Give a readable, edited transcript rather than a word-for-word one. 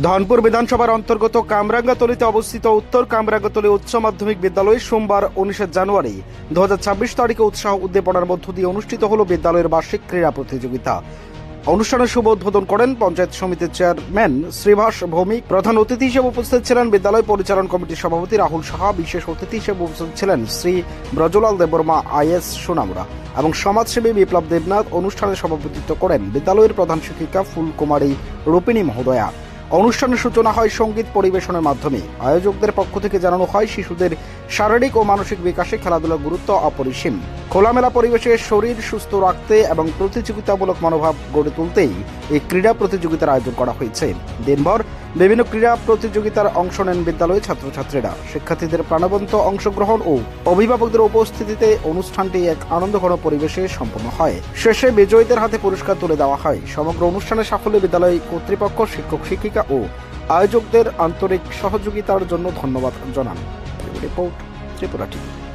ধনপুর বিধানসভার অন্তর্গত কামরাঙ্গাতলীতে অবস্থিত উত্তর কামরাঙ্গাতলী উচ্চ মাধ্যমিক বিদ্যালয়ে সোমবার 19 জানুয়ারি 2026 তারিখে উৎসাহ উদ্দীপনার মধ্য দিয়ে অনুষ্ঠিত হল বিদ্যালয়ের বার্ষিক ক্রীড়া প্রতিযোগিতা। অনুষ্ঠানের শুভ উদ্বোধন করেন পঞ্চায়েত সমিতির চেয়ারম্যান শ্রীভাস ভৌমিক। প্রধান অতিথি হিসেবে উপস্থিত ছিলেন বিদ্যালয় পরিচালন কমিটির সভাপতি রাহুল সাহা। বিশেষ অতিথি হিসেবে উপস্থিত ছিলেন শ্রী ব্রজলাল দেববর্মা আইএস সোনামুড়া এবং সমাজসেবী বিপ্লব দেবনাথ। অনুষ্ঠানে সভাপতিত্ব করেন বিদ্যালয়ের প্রধান শিক্ষিকা ফুলকুমারী রূপিণী মহোদয়া। অনুষ্ঠানের সূচনা হয় সঙ্গীত পরিবেশনের মাধ্যমে। আয়োজকদের পক্ষ থেকে জানানো হয় শিশুদের শারীরিক ও মানসিক বিকাশে খেলাধুলার গুরুত্ব অপরিসীম। খোলামেলা পরিবেশে শরীর সুস্থ রাখতে এবং প্রতিযোগিতামূলক মনোভাব গড়ে তুলতেই এই ক্রীড়া প্রতিযোগিতার আয়োজন করা হয়েছে। দিনভর বিভিন্ন ক্রীড়া প্রতিযোগিতার অংশ নেন বিদ্যালয়ের ছাত্রছাত্রীরা। শিক্ষার্থীদের প্রাণবন্ত অংশগ্রহণ ও অভিভাবকদের উপস্থিতিতে অনুষ্ঠানটি এক আনন্দঘন পরিবেশে সম্পন্ন হয়। শেষে বিজয়ীদের হাতে পুরস্কার তুলে দেওয়া হয়। সমগ্র অনুষ্ঠানের সাফল্যে বিদ্যালয় কর্তৃপক্ষ, শিক্ষক শিক্ষিকা ও আয়োজকদের আন্তরিক সহযোগিতার জন্য ধন্যবাদ জানান। Report Tripura TV.